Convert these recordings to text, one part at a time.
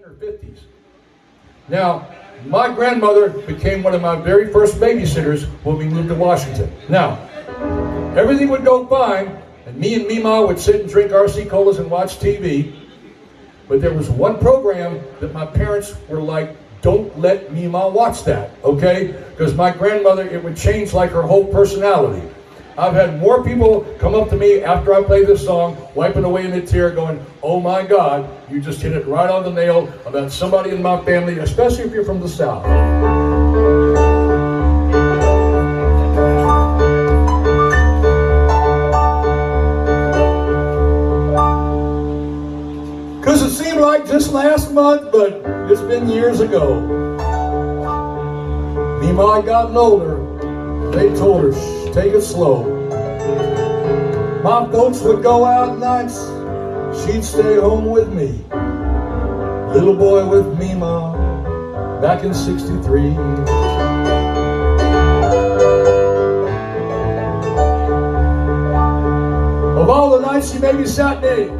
her 50s. Now, my grandmother became one of my very first babysitters when we moved to Washington. Now, everything would go fine, and me and Mima would sit and drink RC Colas and watch TV. But there was one program that my parents were like, don't let Mima watch that, okay? Because my grandmother, it would change like her whole personality. I've had more people come up to me after I play this song, wiping away in a tear, going, oh my God, you just hit it right on the nail about somebody in my family, especially if you're from the South. Because it seemed like just last month, but it's been years ago. Mima had gotten older. They told her, shh, take it slow. My folks would go out nights, she'd stay home with me. Little boy with Mima, back in '63. Of all the nights she babysat me,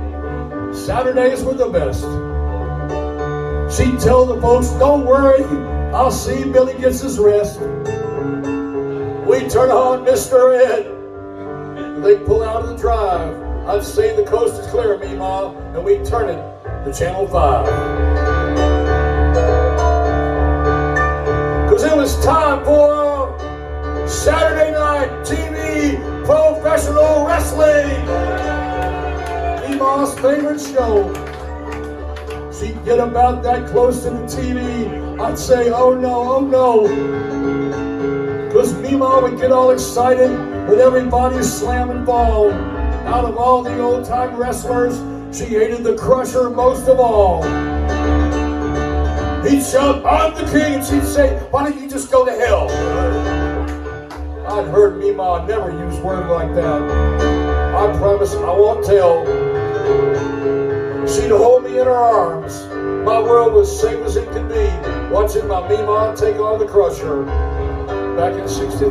Saturdays were the best. She'd tell the folks, don't worry, I'll see Billy gets his rest. We'd turn on Mr. Ed. They'd pull out of the drive. I'd say the coast is clear, Mima, and we'd turn it to Channel 5. Because it was time for Saturday Night TV Professional Wrestling. Mima's favorite show. She'd get about that close to the TV. I'd say, oh no, oh no. Because Mima would get all excited when everybody slam and fall. Out of all the old-time wrestlers, she hated the Crusher most of all. He'd shout, I'm the king, and she'd say, why don't you just go to hell? I'd heard Mima never use words like that. I promise I won't tell. She'd hold me in her arms. My world was safe as it could be, watching my Mima take on the Crusher. Back in '63.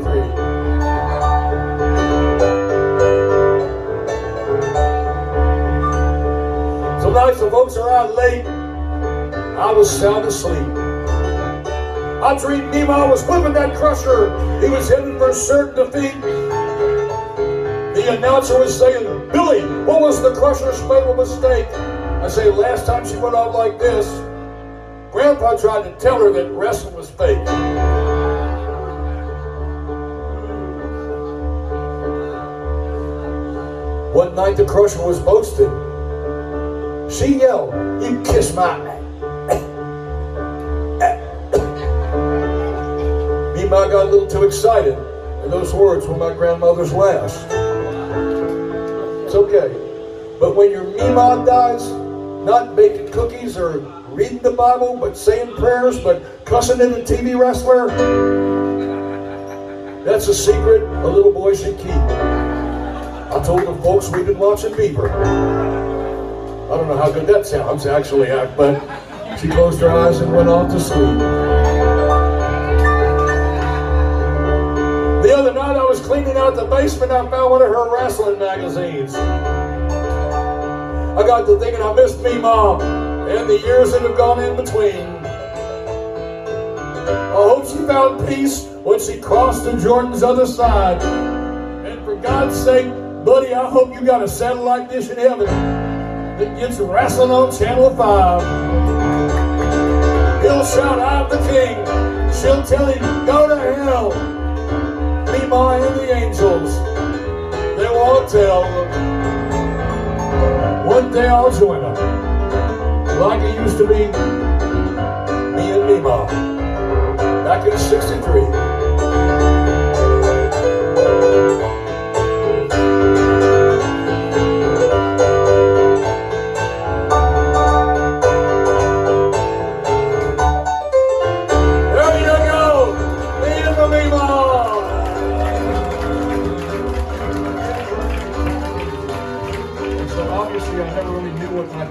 Some nights the folks are out late, I was sound asleep. I dreamed Mima was whipping that Crusher. He was headed for certain defeat. The announcer was saying, Billy, what was the Crusher's fatal mistake? I say, last time she went on like this, Grandpa tried to tell her that wrestling was fake. One night the Crusher was boasting. She yelled, you kiss my... Mima got a little too excited, and those words were my grandmother's last. It's okay. But when your Mima dies, not baking cookies or reading the Bible, but saying prayers, but cussing in a TV wrestler, that's a secret a little boy should keep. I told the folks we've been watching Beaver. I don't know how good that sounds actually, but she closed her eyes and went off to sleep. The other night I was cleaning out the basement, I found one of her wrestling magazines. I got to thinking I missed me mom and the years that have gone in between. I hope she found peace when she crossed to Jordan's other side. And for God's sake, buddy, I hope you got a satellite dish in heaven that gets wrestling on Channel 5. He'll shout, I'm the king. She'll tell him, go to hell. Mima and the angels, they won't tell. One day I'll join them, like it used to be, me and Mima, back in '63.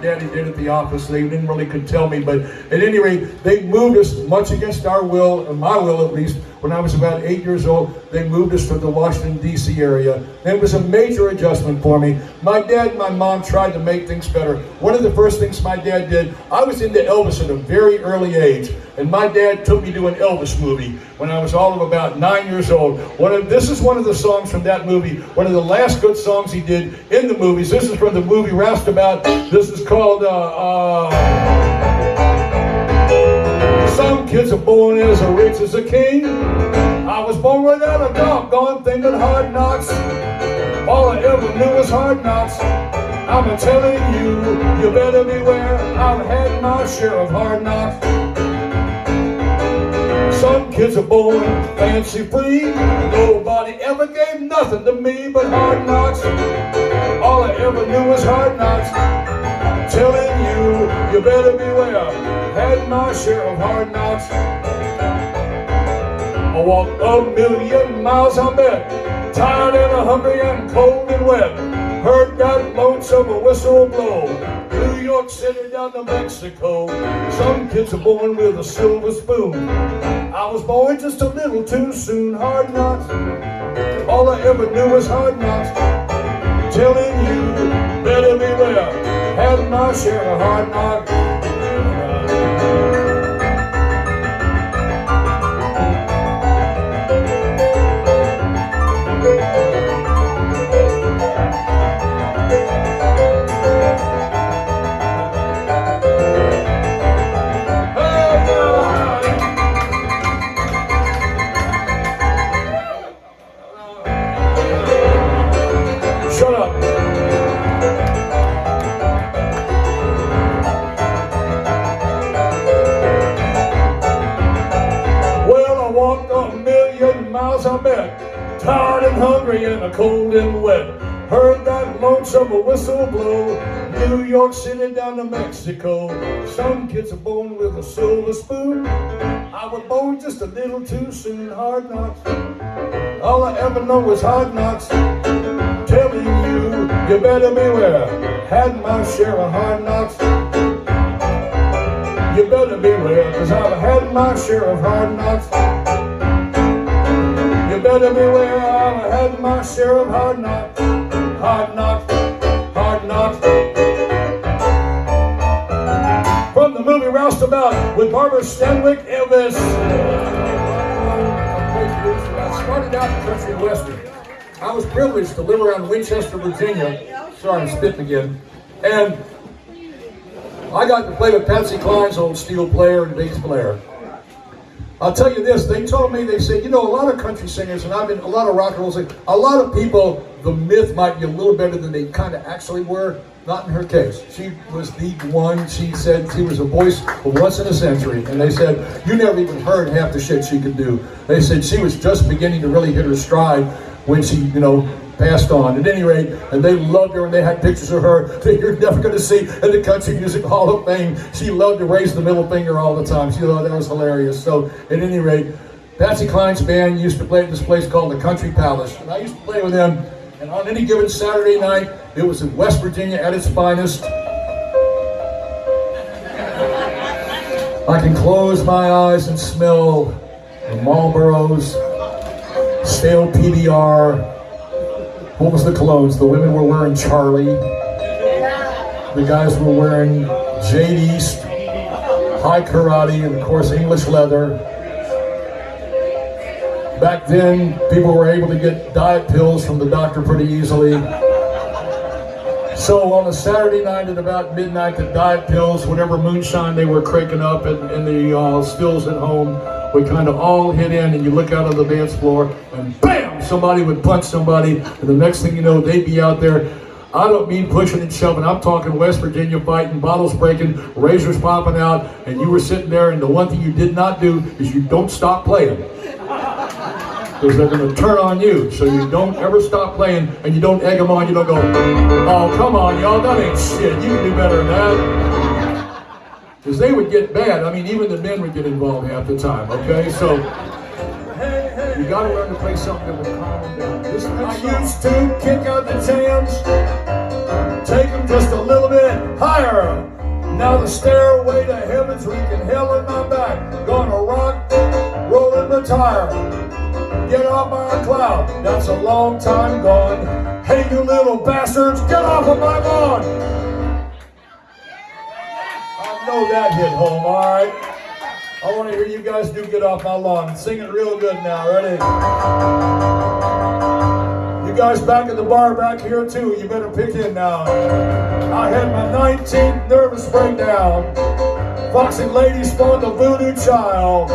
Daddy did at the office. They didn't really could tell me, but at any rate, they moved us much against our will, and my will at least, when I was about 8 years old. They moved us to the Washington, D.C. area. And it was a major adjustment for me. My dad and my mom tried to make things better. One of the first things my dad did, I was into Elvis at a very early age. And my dad took me to an Elvis movie when I was all of about 9 years old. This is one of the songs from that movie, one of the last good songs he did in the movies. This is from the movie Roustabout. This is called Some Kids Are Born as Rich as a King. I was born without a doggone thing but hard knocks. All I ever knew was hard knocks. I'm telling you, you better beware. I've had my share of hard knocks. Some kids are born fancy free. Nobody ever gave nothing to me but hard knocks. All I ever knew was hard knocks. Telling you, you better beware. Had my share of hard knocks. I walked a million miles, I bet. Tired and hungry and cold and wet. Heard that lonesome whistle blow. New York City down to Mexico. Some kids are born with a silver spoon. I was born just a little too soon. Hard knocks. All I ever knew was hard knocks. Telling you, better beware. Had my share of hard knocks. Shut up. Well, I walked a million miles, I bet. Tired and hungry and cold and wet. Heard that lonesome whistle blow. New York City down to Mexico. Some kids are born with a silver spoon. I was born just a little too soon. Hard knocks. All I ever know was hard knocks. Telling you, you better beware. Had my share of hard knocks. You better beware, cause I've had my share of hard knocks. You better beware, I've had my share of hard knocks. Hard knocks, hard knocks. From the movie Roustabout with Barbara Stanwyck, Elvis. I started out in country and western. I was privileged to live around Winchester, Virginia. Sorry, I'm spitting again. And I got to play with Patsy Cline's old steel player and bass player. I'll tell you this, they told me, they said, you know, a lot of country singers, and I've been, a lot of rock and roll singers, a lot of people, the myth might be a little better than they kind of actually were. Not in her case. She was the one. She said she was a voice of once in a century. And they said, you never even heard half the shit she could do. They said she was just beginning to really hit her stride when she, you know, passed on. At any rate, and they loved her, and they had pictures of her that you're never going to see in the Country Music Hall of Fame. She loved to raise the middle finger all the time. She thought that was hilarious. So, at any rate, Patsy Cline's band used to play at this place called the Country Palace. And I used to play with them, and on any given Saturday night, it was in West Virginia at its finest. I can close my eyes and smell the Marlboros, stale PBR. What was the colognes? The women were wearing Charlie. The guys were wearing Jade East, High Karate, and of course English leather. Back then, people were able to get diet pills from the doctor pretty easily. So on a Saturday night at about midnight, the diet pills, whatever moonshine they were cranking up in the stills at home, would kind of all hit in, and you look out on the dance floor, and bam! Somebody would punch somebody, and the next thing you know, they'd be out there. I don't mean pushing and shoving. I'm talking West Virginia fighting, bottles breaking, razors popping out, and you were sitting there, and the one thing you did not do is you don't stop playing. Because they're going to turn on you. So you don't ever stop playing, and you don't egg them on. You don't go, oh, come on, y'all, that ain't shit. You can do better than that. Because they would get bad. I mean, even the men would get involved half the time, okay? So you got to learn to play something that will calm them down. I used to kick out the jams, take them just a little bit higher. Now the stairway to heaven's wreaking hell in my back. Gonna rock, roll in the tire. Get off my cloud, that's a long time gone. Hey, you little bastards, get off of my lawn. I know that hit home, all right? I want to hear you guys do Get Off My Lawn. Sing it real good now, ready? You guys back at the bar back here too, you better pick in now. I had my 19th nervous breakdown. Foxy lady spawned the voodoo child.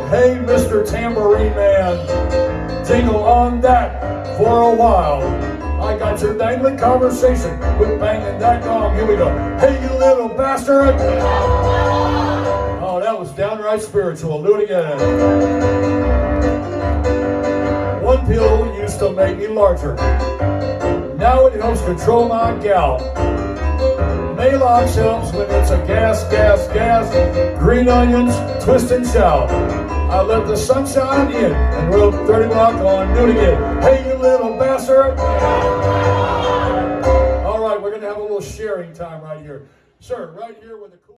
Hey, Mr. Tambourine Man, jingle on that for a while. I got your dangling conversation with banging that gong. Here we go. Hey, you little bastard. Oh, that was downright spiritual. Do it again. One pill used to make me larger. Now it helps control my gout. Maalox helps when it's a gas. Green onions, twist and shout. I let the sunshine in and rub 30 Rock on. Do it again. Hey, you little bastard. All right, we're going to have a little sharing time right here. Sir, right here with the cool.